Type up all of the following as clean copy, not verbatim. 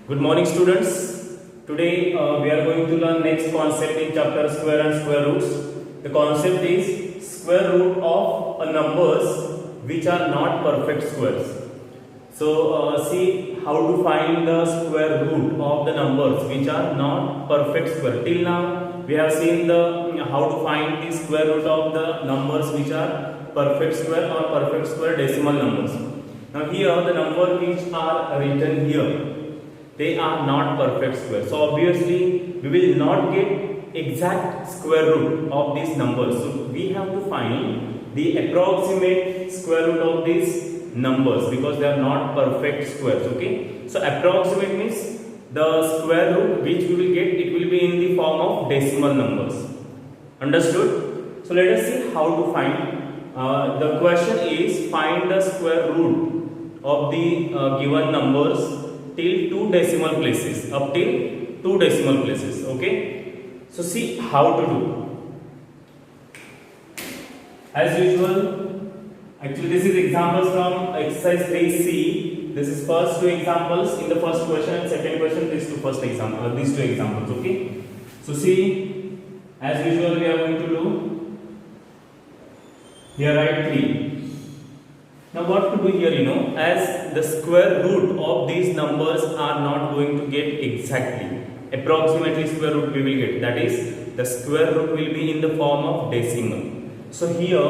Good morning, students. Today we are going to learn next concept in chapter square and square roots. The concept is square root of a numbers which are not perfect squares. So see how to find the square root of the numbers which are not perfect square. Till now we have seen the how to find the square root of the numbers which are perfect square or perfect square decimal numbers. Now here the number which are written here, they are not perfect square. So obviously we will not get exact square root of these numbers. So we have to find the approximate square root of these numbers because they are not perfect squares. Okay. So approximate means the square root which we will get, it will be in the form of decimal numbers. Understood? So let us see how to find. The question is find the square root of the given numbers till 2 decimal places, up till 2 decimal places. Okay. So see how to do. As usual, actually this is examples from exercise 3C. This is first two examples in the first question and second question, these two examples. Okay. So see, as usual we are going to do. Here write 3. Now what to do here, as the square root of these numbers are not going to get exactly. Approximately square root we will get. That is, the square root will be in the form of decimal. So here,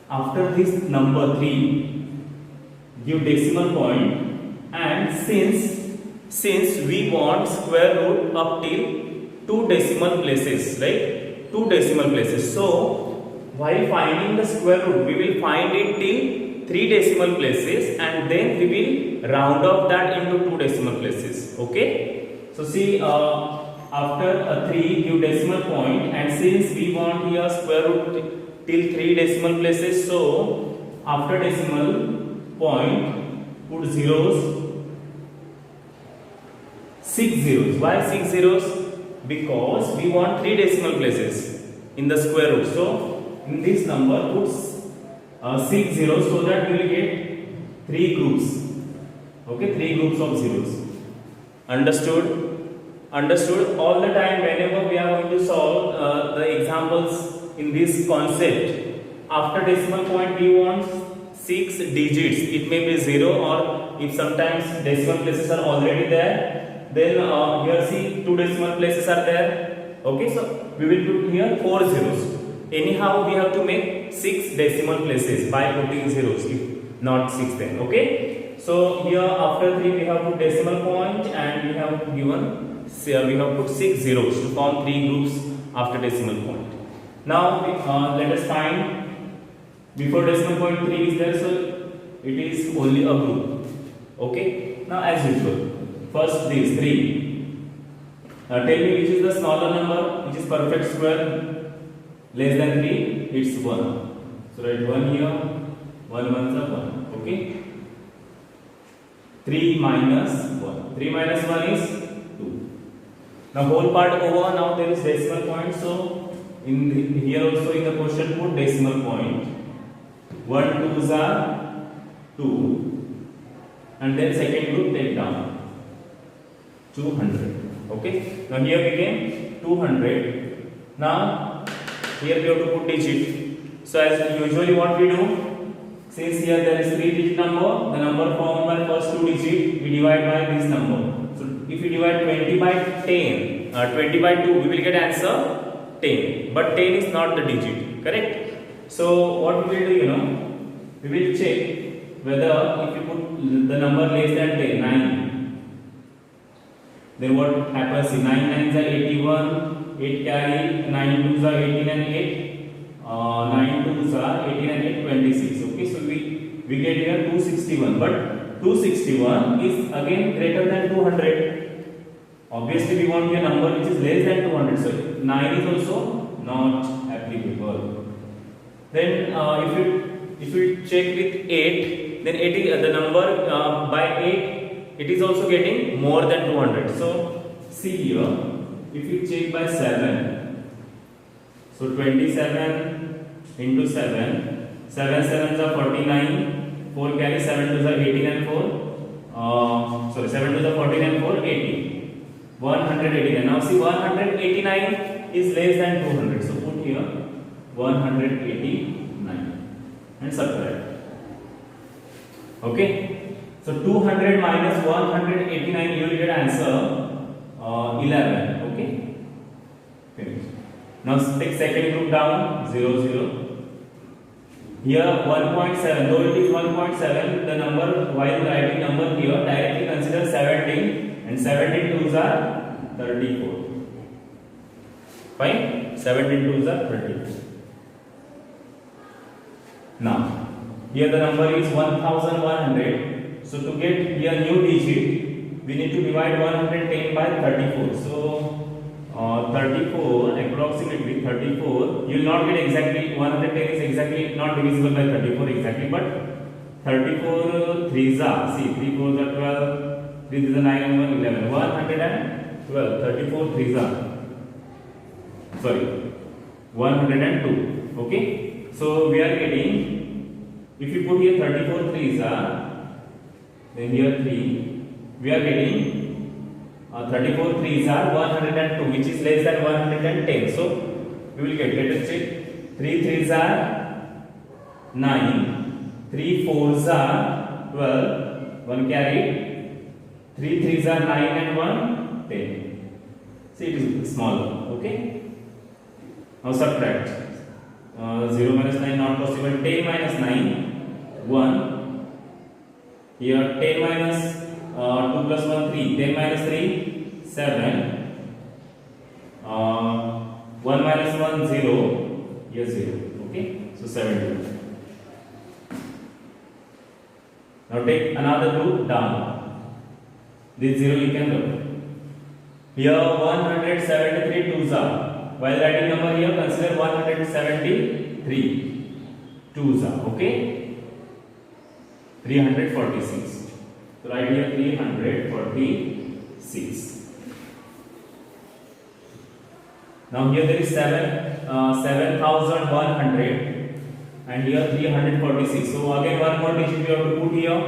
after this number 3, give decimal point, and since we want square root up till 2 decimal places, right? 2 decimal places. So while finding the square root, we will find it till 3 decimal places and then we will round off that into 2 decimal places. Okay. So see, after 3 give decimal point, and since we want here square root till 3 decimal places, so after decimal point put zeros, 6 zeros. Why 6 zeros? Because we want 3 decimal places in the square root. So in this number puts 6 zeros, so that we will get 3 groups. Okay, 3 groups of zeros. Understood? Understood? All the time whenever we are going to solve the examples in this concept, after decimal point we want 6 digits. It may be 0, or if sometimes decimal places are already there, then here see 2 decimal places are there. Okay, so we will put here 4 zeros. Anyhow we have to make 6 decimal places by putting zeros, if not 6 then. Okay, so here after 3 we have put decimal point and we have given, we have put 6 zeros to form 3 groups after decimal point. Now let us find, before decimal point 3 is there, so it is only a group. Okay, now as usual, first these 3. Now tell me which is the smaller number, which is perfect square. Less than 3, it's 1. So write 1 here, 1 ones are 1. Okay. 3 minus 1. 3 minus 1 is 2. Now whole part over, now there is decimal point. So here also in the question put decimal point. 1 2s are 2. And then second group take down. 200. Okay. Now here became 200. Now here we have to put digit. So as usually what we do, since here there is 3 digit number, the number formed by first 2 digit we divide by this number. So if we divide 20 by 10, 20 by 2, we will get answer 10. But 10 is not the digit, correct? So what we will do, we will check whether if you put the number less than 10, 9, then what happens? 9 9s are 81. 8 carry, 9 2s are 18 and 8, 9 2s are 18 and 8, 26. Okay, so we get here 261, but 261 is again greater than 200. Obviously we want a number which is less than 200, so 9 is also not applicable. Then if you check with 8, then 8 is, the number by 8, it is also getting more than 200. So see here, if you check by 7, so 27 into 7, 7 7s are 49, 4 carry, 7 2s are 18 and 4, 7 to the 14 and 4 80. 189. Now see 189 is less than 200. So put here 189 and subtract. Okay. So 200 minus 189, you will get answer 11. Okay. Finish. Now take second group down 0 0. Here 1.7, though it is 1.7, the number, while writing number here, directly consider 17, and 17 twos are 34. Fine? 17 twos are 34. Now, here the number is 1100. So to get here new digit, we need to divide 110 by 34. So 34, approximately 34, you will not get exactly, 110 is exactly not divisible by 34 exactly, but 34 3s are, see 3 4s are 12, 3 is a 9 and 1 11, 112, 34 3s are, sorry, 102, okay. So we are getting, if you put here 34 3s are, then here 3, we are getting 34 3s are 102, which is less than 110. So we will get, let us check. 3 3s are 9, 3 4s are 12, 1 carry, 3 3s are 9 and 1 10. See, it is small, okay. Now subtract. 0 minus 9 not possible. 10 minus 9 1. Here 10 minus 2 plus 1 3. 10 minus 3 7. 1 minus 1 0. Here 0. Okay. So 70. Now take another group down. This 0 you can look. Here 173 twos are. While writing number here, consider 173 twos are. Okay. 346. So write here 346. Now here there is 7100 and here 346. So again one more digit we have to put here.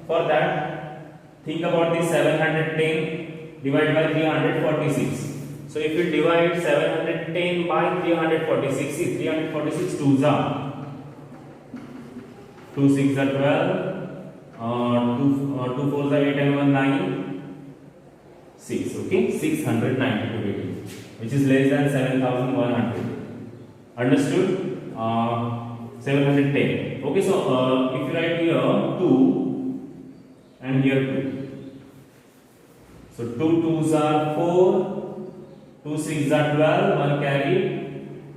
For that, think about this 710 divided by 346. So if you divide 710 by 346, see 346 twos are 2 6 are 12, 2 4s are 8 and 1 9, 6. Okay, 692, which is less than 7100. Understood? 710. Okay, so if you write here 2 and here 2, so 2 2s are 4, 2 6s are 12, 1 carry,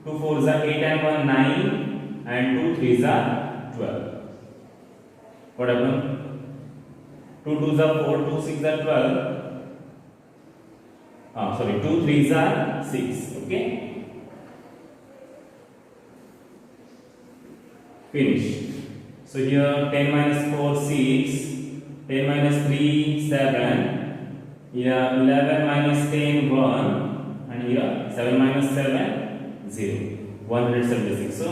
2 4s are 8 and 1 9, and 2 3s are 12. What happened? 2 2s are 4, 2 6s are 12. Sorry, 2 3s are 6. Okay. Finish. So here 10 minus 4 6, 10 minus 3 7, here 11 minus 10 1. And here 7 minus 7 0, 176.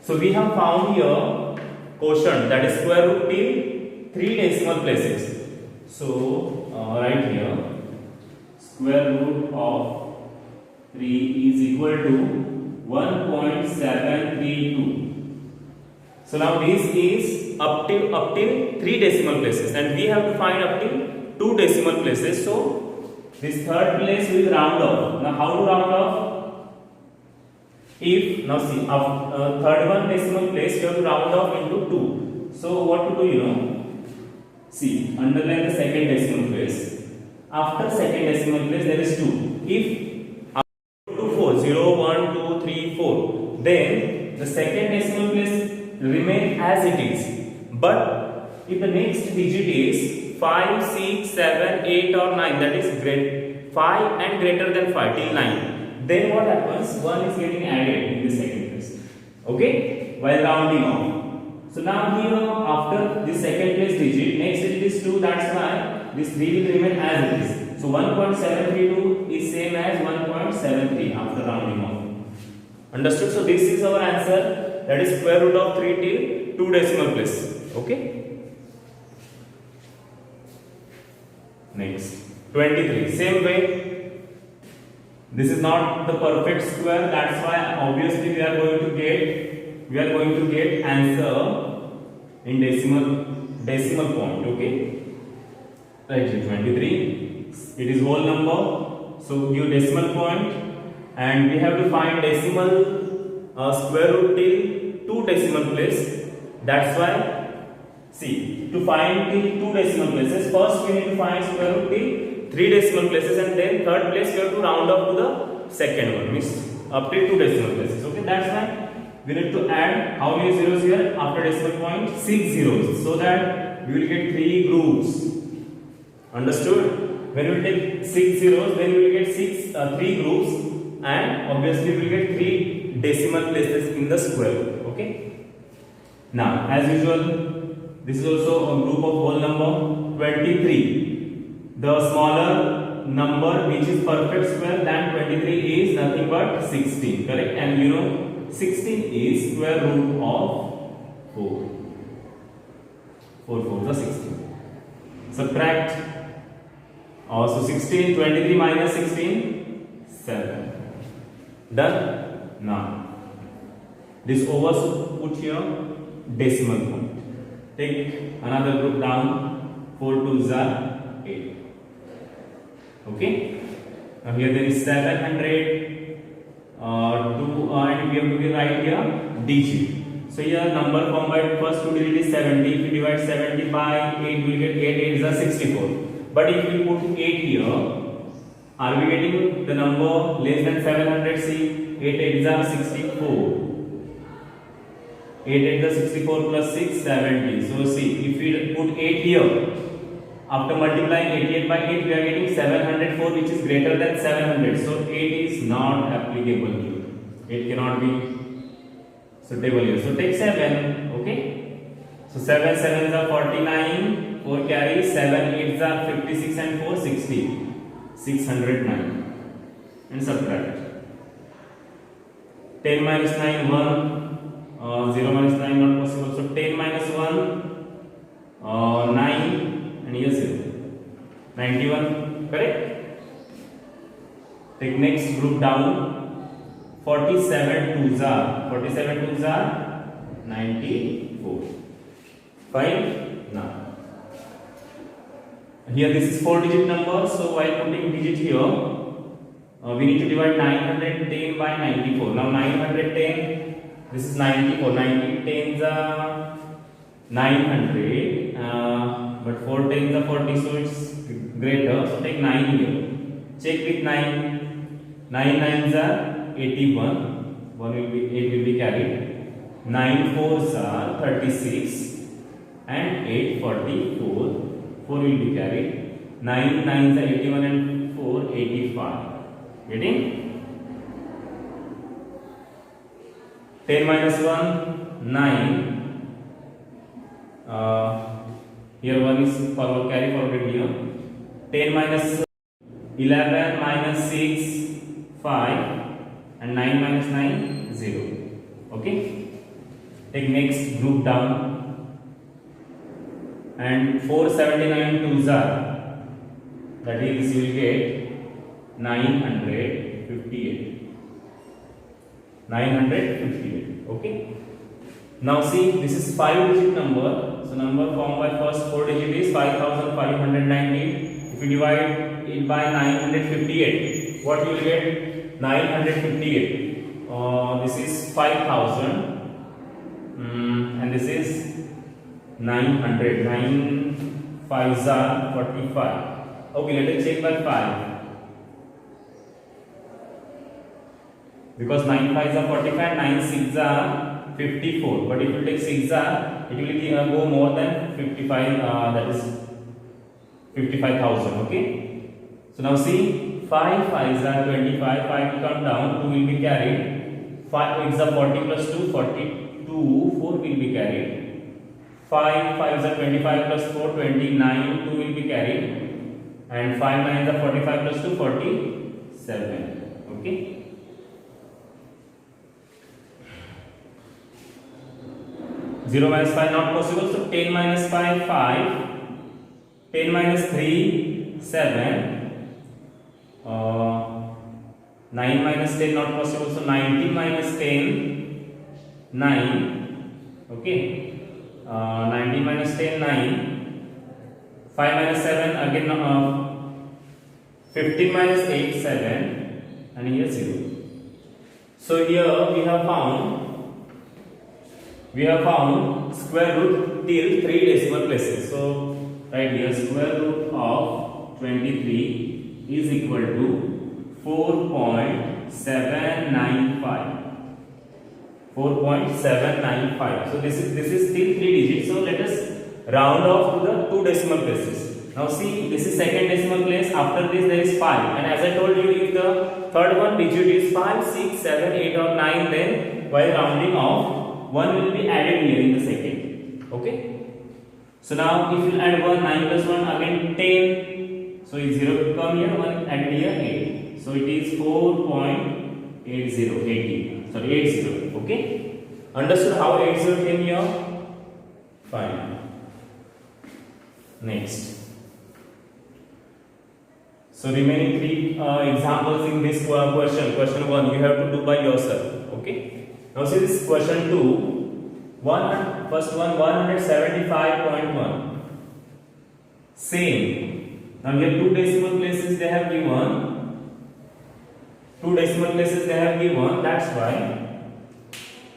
So we have found here quotient, that is square root till 3 decimal places. So right here square root of 3 is equal to 1.732. So now this is up till 3 decimal places, and we have to find up till 2 decimal places. So this third place will round off. Now how to round off? If, now see, third one decimal place you have to round off into 2. So what to do, you know? See, underline the second decimal place. After second decimal place there is 2. If 2 4, 0, 1, 2, 3, 4, then the second decimal place remain as it is. But if the next digit is 5, 6, 7, 8 or 9, that is 5 and greater than 5 till 9, then what happens? 1 is getting added in the second place. Okay? While rounding off. So now here after this second place digit, next digit is 2, that's why this 3 will remain as it is. So 1.732 is same as 1.73 after rounding off. Understood? So this is our answer, that is square root of 3 till 2 decimal place. Okay? Next 23. Same way. This is not the perfect square. That's why obviously we are going to get answer in decimal point. Okay. Right. 23. It is whole number. So give decimal point, and we have to find decimal square root till 2 decimal place. That's why, see, to find till 2 decimal places, first we need to find square root till 3 decimal places, and then third place we have to round up to the second one, means up till 2 decimal places. Okay, that's why we need to add how many zeros here after decimal point? 6 zeros, so that we will get 3 groups. Understood? When we take 6 zeros, then we will get 3 groups, and obviously we will get 3 decimal places in the square root. Okay. Now, as usual, this is also a group of whole number 23. The smaller number which is perfect square than 23 is nothing but 16. Correct? And you know 16 is square root of 4. 4 4 is 16. Subtract. So 16, 23 minus 16, 7. Done? Now, this over put here decimal point. Take another group down. 4 2s are 8. Okay? Now here there is 700. And we have to write here digit. So here number formed by first 2 digit is 70. If we divide 70 by 8, we will get 8 8 is 64. But if we put 8 here, are we getting the number less than 700? See, 8 8 is 64. 8 8 is 64 plus 6, 70. So see, if we put 8 here, after multiplying 88 by 8, we are getting 704, which is greater than 700. So 8 is not applicable here. 8 cannot be suitable here. So take 7. Okay. So 7 7s are 49. 4 carry, 7 8s are 56, and 4 60. 609. And subtract. 10 minus 9 1. 0 minus 9 not possible. So 10 minus 1 9, and here 0. 91. Correct? Take next group down. 47 2s are 94. Fine. Now here this is 4 digit number, so while putting digit here, we need to divide 910 by 94. Now 910, this is 94. 90 tens are 900, but 4 tens are 40, so it's greater. So take 9 here. Check with 9. 9 nines are 81. 8 will be carried. 9 fours are 36, and 8 44. 4 will be carried. 9 nines are 81, and 4 85. Getting? 10 minus 1 9. Here 1 is forward, carry forward here. 10 minus 11 minus 6 5, and 9 minus 9 0. Okay. Take next group down. And 479 2s are, that is you will get 958. 958. Okay. Now see, this is 5 digit number. So number formed by first 4 digit is 5590. If you divide it by 958, what you will get? 958. This is 5000. And this is 900. 9 5s are 45. Okay, let us check by 5. Because 9 5s are 45, 9 6s are 54. But if you take 6s, it will go more than 55. That is 55,000. Okay. So now see, 5 5s are 25. 5 will come down. 2 will be carried. 5 8s are 40 plus 2, 42. 4 will be carried. 5 5s are 25 plus 4, 29. 2 will be carried. And 5 9s are 45 plus 2, 47. Okay. 0 minus 5 not possible. So 10 minus 5 5. 10 minus 3 7. 9 minus 10 not possible, so 90 minus 10, 9. Okay. 90 minus 10, 9. 5 minus 7 again. 15 minus 8, 7, and here 0. So here we have found square root till 3 decimal places. So right here square root of 23 is equal to 4.795. 4.795. So this is still 3 digits. So let us round off to the 2 decimal places. Now see, this is second decimal place. After this there is 5, and as I told you, if the third one digit is 5, 6, 7, 8 or 9, then while rounding off, 1 will be added here in the second. Okay. So now if you add 1, 9 plus 1 again 10. So 0 will come here, 1 added here 8. So it is 4.80. Sorry, 80. Okay. Understood how 80 came here? Fine. Next. So remaining 3 examples in this question. Question 1 you have to do by yourself. Okay. Now see this question 2. First one 175.1. Same. Now here 2 decimal places they have given. 2 decimal places they have given. That's why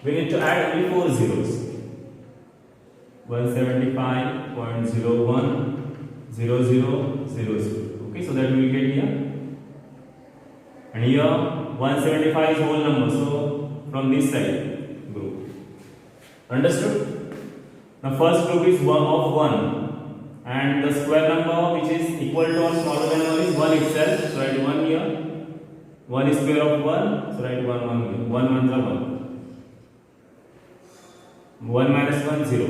we need to add only 4 zeros. 175.010000. Okay, so that we will get here. And here 175 is whole number. So from this side group. Understood? Now first group is 1 of 1, and the square number which is equal to or smaller than 1 is 1 itself. So write 1 here. 1 is square of 1. So write 1 here. 1 1s are 1. 1 minus 1 0.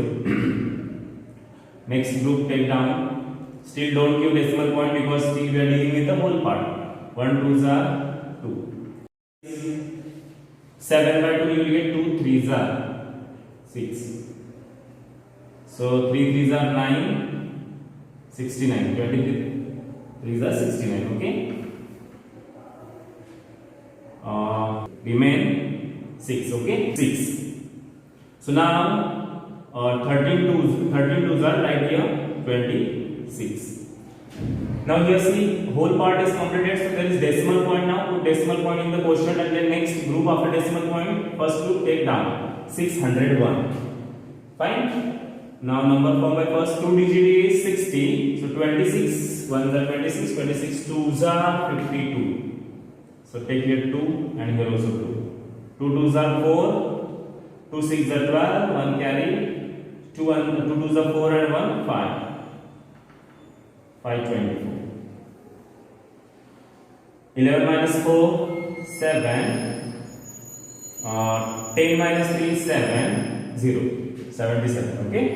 Next group take down. Still don't give decimal point because still we are dealing with the whole part. 1 2s are 2. 7 by 2 you will get 2 3s are 6. So 3 3s are 9. 69. 23 3s are 69. Okay. Remain 6. Okay. 6. So now 13 twos are right here 26. Now here see whole part is completed, so there is decimal point now. Put decimal point in the quotient and then next group after decimal point, first group take down 601. Fine. Now number formed by first 2 digit is 60. So 26 1s are 26, 26 2s are 52. So take here 2 and here also 2. 2 2s are 4. 2 6 are 12, 1 carry, 2 2s are 4 and 1 5. 524. 11 minus 4 7. 10 minus 3 7 0. 77. Okay.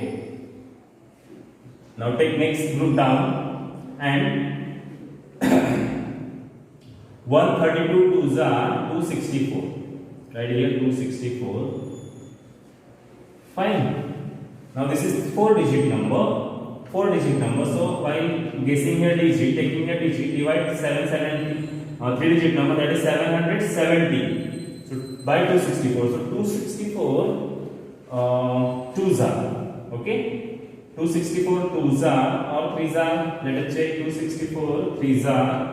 Now take next group down and 132 twos are 264. Right here 264. Fine. Now this is 4 digit number. 4 digit number. So while guessing here digit, taking a digit, divide 770. 3 digit number, that is 770. So by 264. So 264 twos are. Okay. 264 twos are or threes are. Let us check. 264 threes are.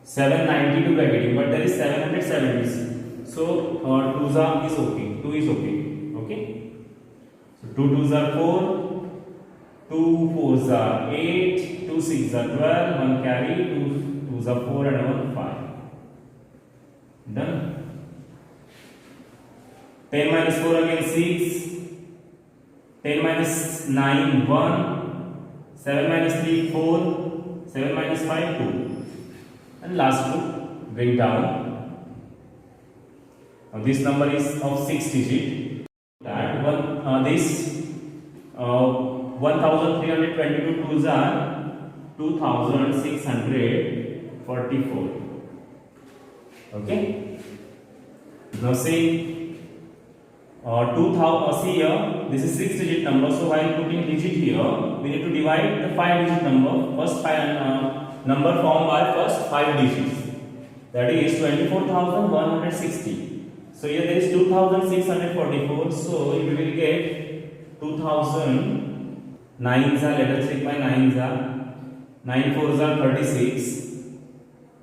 792 we are getting, but there is 770. So 2s are is okay. 2 is okay. Okay. So 2 2s are 4, 2 4s are 8, 2 6s are 12, 1 carry, 2 2s are 4 and 1 5. Done. 10 minus 4 again 6. 10 minus 9 1. 7 minus 3 4. 7 minus 5 2. And last group bring down. Now this number is of 6 digit. That one this 1322 twos are 2644. Okay. Now see 2000, see here, this is 6 digit number, so while putting digit here, we need to divide the 5 digit number, first 5 number formed by first 5 digits, that is 24,160. So here there is 2,644, so you will get 2,000 9s are, let us take by 9s are, 9 4s are 36,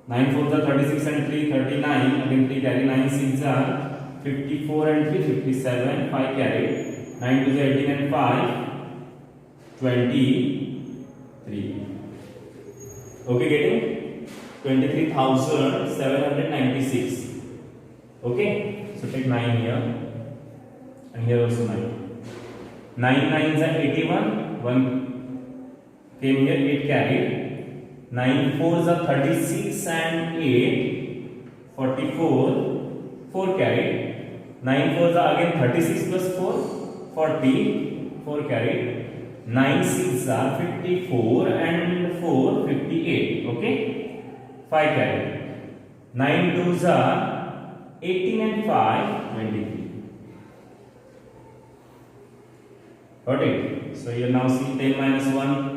9 4s are 36 and 3 39, again 3 carry, 9 6s are 54 and 3 57, 5 carry, 9 2s are 18 and 5 23. Okay, getting 23,796. Okay, so take 9 here and here also 9. 9 9s are 81, 1 came here, 8 carried, 9 4s are 36 and 8 44, 4 carried, 9 4s are again 36 plus 4 40, 4 carried, 9 6s are 54 and 4 58. Okay, 5 carried, 9 2s are 18 and 5 23. Got it? So here now see 10 minus 1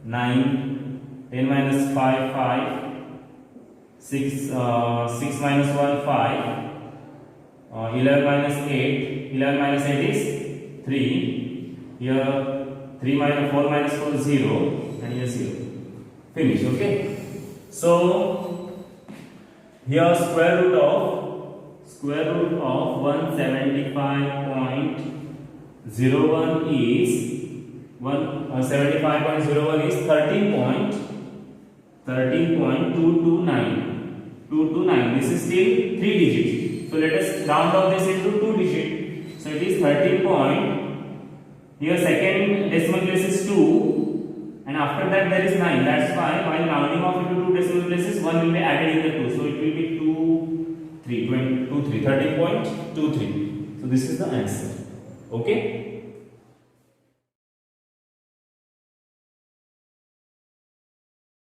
9, 10 minus 5 5, 6 minus 1 5, 11 minus 8, 11 minus 8 is 3. Here 3 minus 4 minus 4 0, and here 0. Finish. Okay. So here square root of 175.01 is 75.01 is 13.229. This is still 3 digits. So let us round off this into 2 digits. So it is 13 point. Here second decimal place is 2, and after that there is 9. That's why while rounding off into 2 decimal places, 1 will be added in the 2. So it will be 13.23. So this is the answer. Okay.